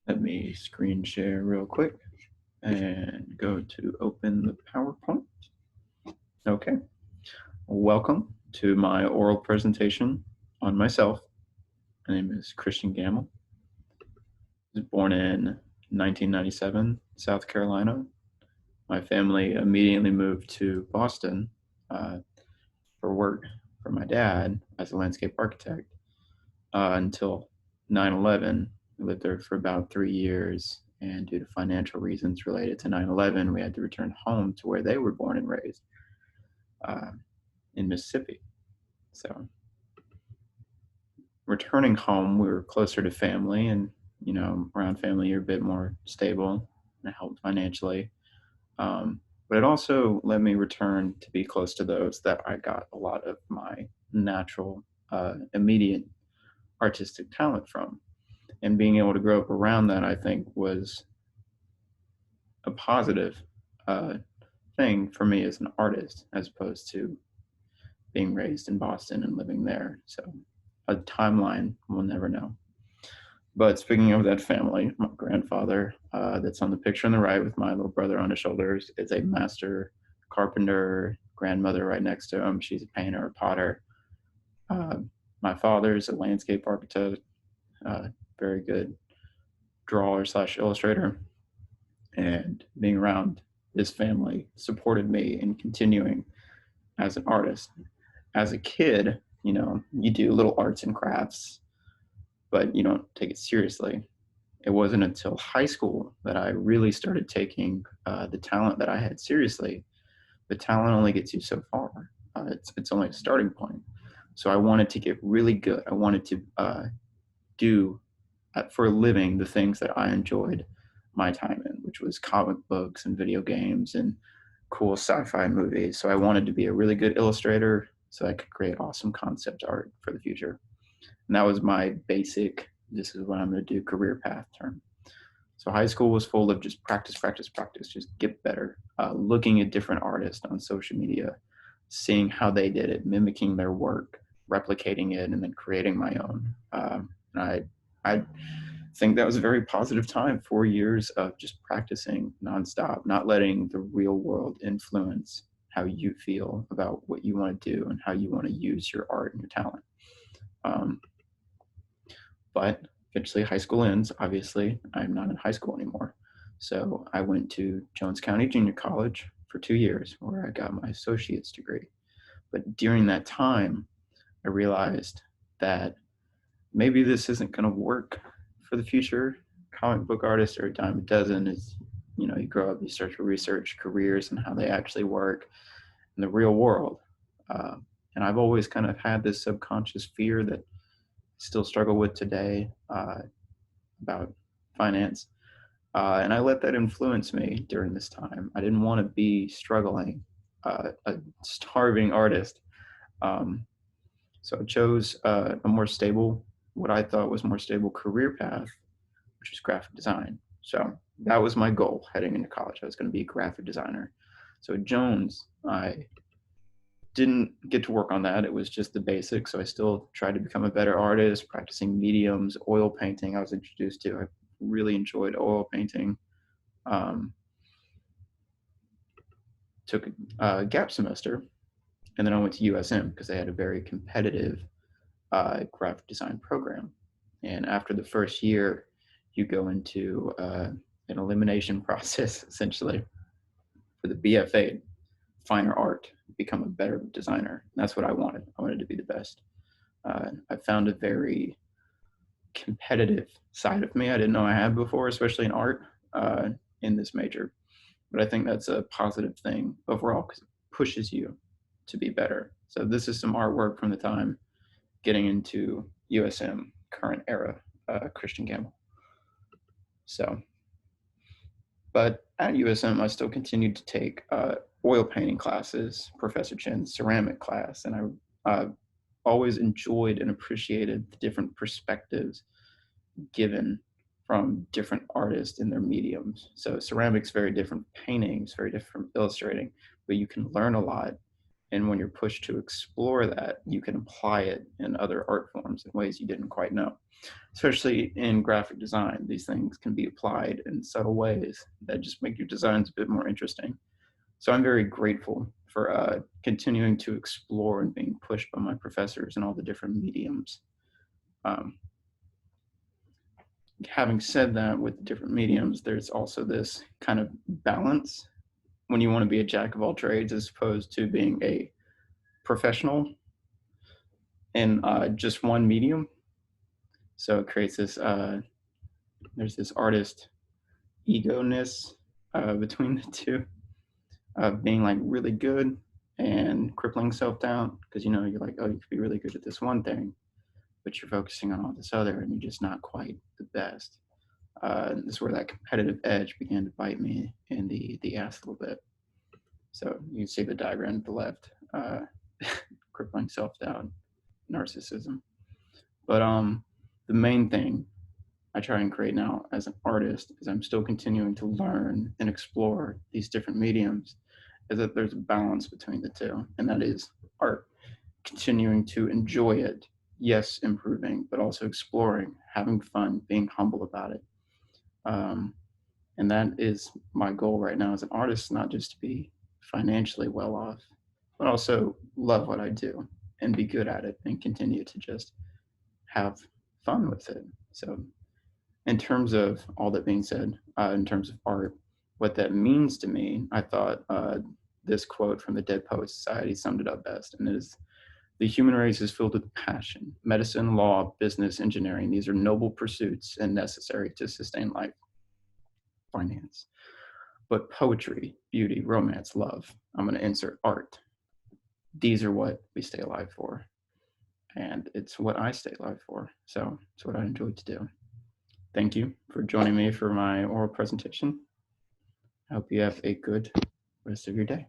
Let me screen share real quick and go to open the PowerPoint. Okay, welcome to my oral presentation on myself. My name is Christian Gamble. I was born in 1997, South Carolina. My family immediately moved to Boston uh, for work for my dad as a landscape architect until 9/11. We lived there for about 3 years, and due to financial reasons related to 9/11, we had to return home to where they were born and raised uh, in Mississippi. So, returning home, we were closer to family, and around family, you're a bit more stable and it helped financially. But it also let me return to be close to those that I got a lot of my natural, immediate artistic talent from. And being able to grow up around that, I think, was a positive uh, thing for me as an artist, as opposed to being raised in Boston and living there. So a timeline we'll never know. But speaking of that family, my grandfather, that's on the picture on the right with my little brother on his shoulders, is a master carpenter. Grandmother right next to him, she's a painter, a potter. Uh, my father's a landscape architect, very good drawer slash illustrator. And being around this family supported me in continuing as an artist. As a kid, you do little arts and crafts, but you don't take it seriously. It wasn't until high school that I really started taking the talent that I had seriously. But talent only gets you so far. It's only a starting point. So I wanted to get really good. I wanted to do for a living the things that I enjoyed my time in, which was comic books and video games and cool sci-fi movies. So I wanted to be a really good illustrator so I could create awesome concept art for the future. And that was my basic, this is what I'm going to do career path term. So high school was full of just practice, practice, practice, just get better, looking at different artists on social media, seeing how they did it, mimicking their work, replicating it, and then creating my own. And I think that was a very positive time. 4 years of just practicing nonstop, not letting the real world influence how you feel about what you want to do and how you want to use your art and your talent. Um, but eventually, high school ends. Obviously, I'm not in high school anymore. So I went to Jones County Junior College for 2 years where I got my associate's degree. But during that time, I realized that maybe this isn't going to work for the future. Comic book artists are a dime a dozen. Is you grow up, you start to research careers and how they actually work in the real world. Uh, and I've always kind of had this subconscious fear that I still struggle with today about finance. And I let that influence me during this time. I didn't want to be struggling, a starving artist. Um, so I chose a more stable, what I thought was more stable career path, which was graphic design. So that was my goal heading into college. I was going to be a graphic designer. So at Jones, I didn't get to work on that. It was just the basics. So I still tried to become a better artist, practicing mediums, oil painting. I was introduced to. I really enjoyed oil painting. Um, took a gap semester, and then I went to USM because they had a very competitive graphic design program. And after the first year, you go into an elimination process essentially for the BFA, finer art, become a better designer. And that's what I wanted. I wanted to be the best. I found a very competitive side of me I didn't know I had before, especially in art in this major. But I think that's a positive thing overall because it pushes you to be better. So this is some artwork from the time getting into USM current era Christian Gamble. So, but at USM, I still continued to take oil painting classes, Professor Chen's ceramic class, and I always enjoyed and appreciated the different perspectives given from different artists in their mediums. So ceramics very different, paintings very different, illustrating, but you can learn a lot And when you're pushed to explore that, you can apply it in other art forms in ways you didn't quite know. Especially in graphic design, these things can be applied in subtle ways that just make your designs a bit more interesting. So I'm very grateful for continuing to explore and being pushed by my professors in all the different mediums. Um, Having said that, with the different mediums, there's also this kind of balance when you want to be a jack of all trades as opposed to being a professional in just one medium. So it creates this, there's this artist ego-ness between the two of being like really good and crippling self-doubt because you're like, oh, you could be really good at this one thing, but you're focusing on all this other and you're just not quite the best. This is where that competitive edge began to bite me in the ass a little bit. So you can see the diagram at the left, crippling self-doubt, narcissism. But the main thing I try and create now as an artist is I'm still continuing to learn and explore these different mediums, is that there's a balance between the two, and that is art, continuing to enjoy it, yes, improving, but also exploring, having fun, being humble about it. Um, and that is my goal right now as an artist, not just to be financially well off, but also love what I do and be good at it and continue to just have fun with it. So in terms of all that being said, in terms of art, what that means to me, I thought this quote from the Dead Poets Society summed it up best, and it is, the human race is filled with passion. Medicine, law, business, engineering, these are noble pursuits and necessary to sustain life. Finance. But poetry, beauty, romance, love, I'm going to insert art. These are what we stay alive for. And it's what I stay alive for. So it's what I enjoy to do. Thank you for joining me for my oral presentation. I hope you have a good rest of your day.